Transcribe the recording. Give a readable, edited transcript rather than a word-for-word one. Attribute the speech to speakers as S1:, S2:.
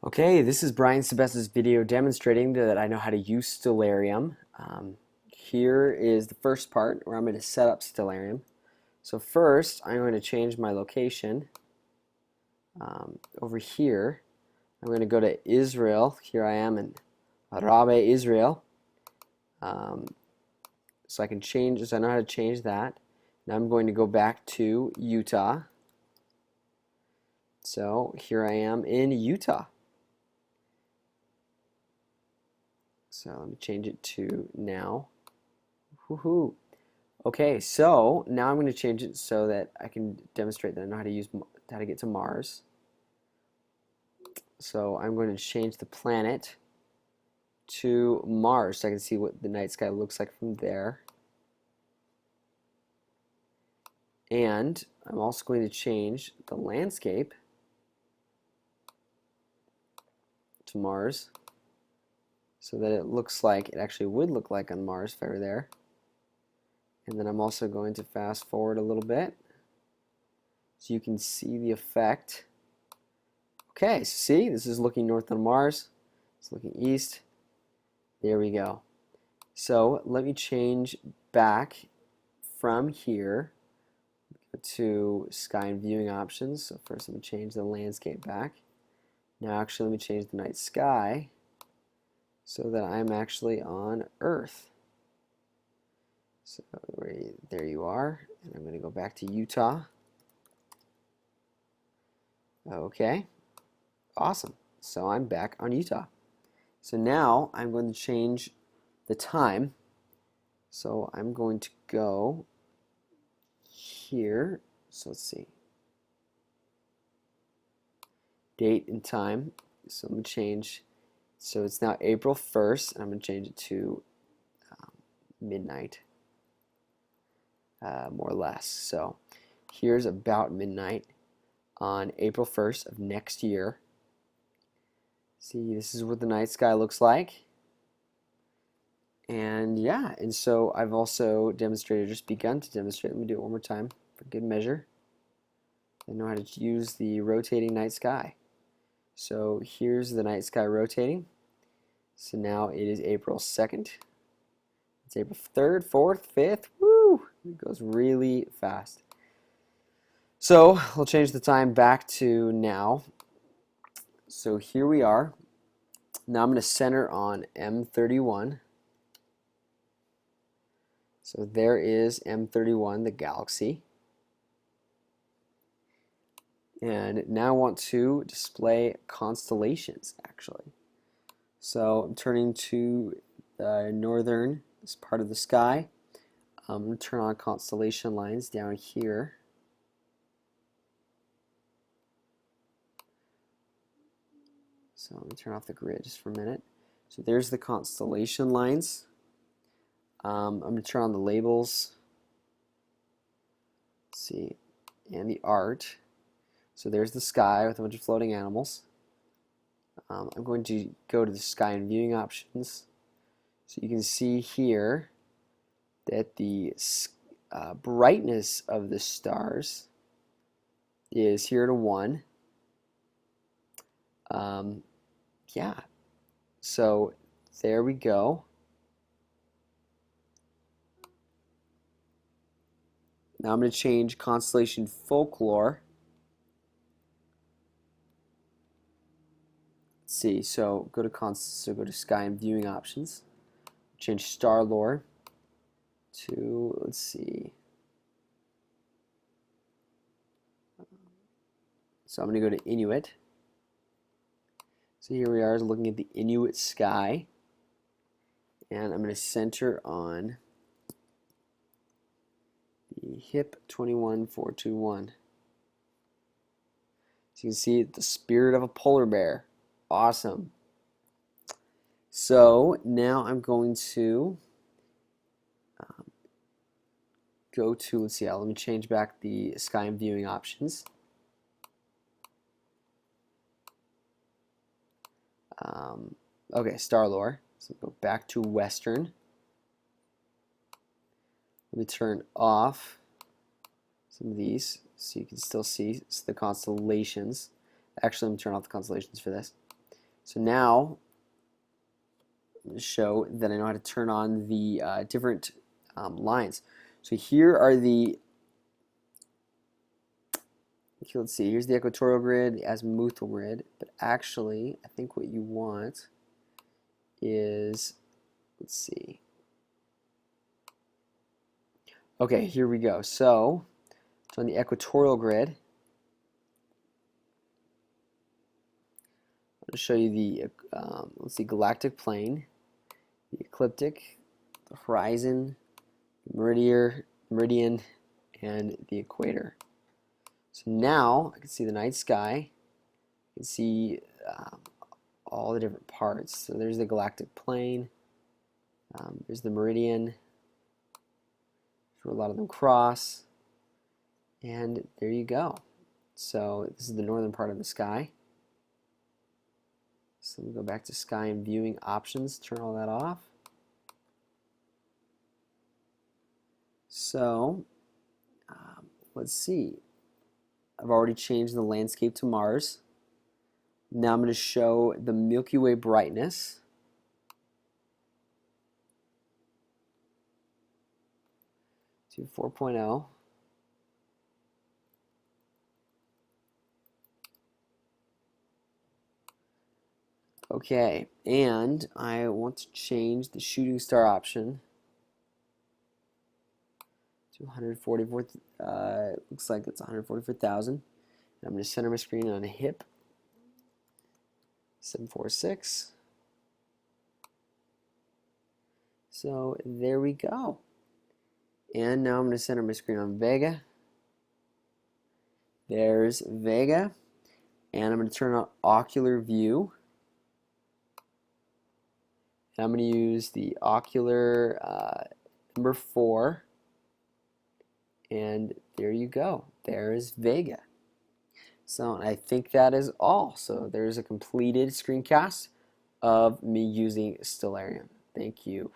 S1: Okay, this is Brian Sebesta's video demonstrating that I know how to use Stellarium. Here is the first part where I'm going to set up Stellarium. So first, I'm going to change my location. Over here, I'm going to go to Israel. Here I am in Arabe, Israel. So I can change, so I know how to change that. Now I'm going to go back to Utah. So here I am in Utah. So let me change it to now. Woohoo! Okay, so now I'm going to change it so that I can demonstrate that I know how to get to Mars. So I'm going to change the planet to Mars so I can see what the night sky looks like from there. And I'm also going to change the landscape to Mars so that it looks like it actually would look like on Mars if I were there. And then I'm also going to fast forward a little bit so you can see the effect. Okay, so see, this is looking north on Mars. It's looking east. There we go. So let me change back from here to sky and viewing options. So first let me change the landscape back. Now actually let me change the night sky so that I'm actually on Earth. So there you are. And I'm going to go back to Utah. Okay, awesome. So I'm back on Utah. So now I'm going to change the time. So I'm going to go here. So let's see. Date and time. So I'm going to change. So it's now April 1st. And I'm going to change it to midnight, more or less. So here's about midnight on April 1st of next year. See, this is what the night sky looks like. And yeah, and so I've also demonstrated, just begun to demonstrate. Let me do it one more time for good measure. I know how to use the rotating night sky. So here's the night sky rotating. So now it is April 2nd. It's April 3rd, 4th, 5th. Woo! It goes really fast. So we'll change the time back to now. So here we are. Now I'm going to center on M31. So there is M31, the galaxy. And now I want to display constellations, actually. So I'm turning to the northern part of the sky. I'm going to turn on constellation lines down here. So let me turn off the grid just for a minute. So there's the constellation lines. I'm going to turn on the labels. Let's see, and the art. So there's the sky with a bunch of floating animals. I'm going to go to the sky and viewing options. So you can see here that the brightness of the stars is here to 1. Yeah, so there we go. Now I'm going to change constellation folklore. Let's see, so go to sky and viewing options. Change star lore to, let's see. So I'm going to go to Inuit. So here we are looking at the Inuit sky. And I'm going to center on the HIP 21421. So you can see the spirit of a polar bear. Awesome. So now I'm going to go to, let's see, let me change back the sky and viewing options. Okay, star lore. So go back to Western. Let me turn off some of these so you can still see the constellations. Actually, let me turn off the constellations for this. So now I'm going to show that I know how to turn on the different lines. So here are the, let's see, here's the equatorial grid, the azimuthal grid, but actually I think what you want is, let's see. Okay, here we go. So on the equatorial grid, I'm going to show you the, let's see, galactic plane, the ecliptic, the horizon, the meridian, and the equator. So now I can see the night sky. I can see all the different parts. So there's the galactic plane. There's the meridian, where a lot of them cross. And there you go. So this is the northern part of the sky. So we go back to sky and viewing options, turn all that off. So let's see. I've already changed the landscape to Mars. Now I'm going to show the Milky Way brightness. To 4.0. Okay, and I want to change the shooting star option to 144. Looks like it's 144,000. I'm going to center my screen on a HIP 746. So there we go. And now I'm going to center my screen on Vega. There's Vega. And I'm going to turn on ocular view. And I'm going to use the ocular number 4. And there you go. There's Vega. So I think that is all. So there's a completed screencast of me using Stellarium. Thank you.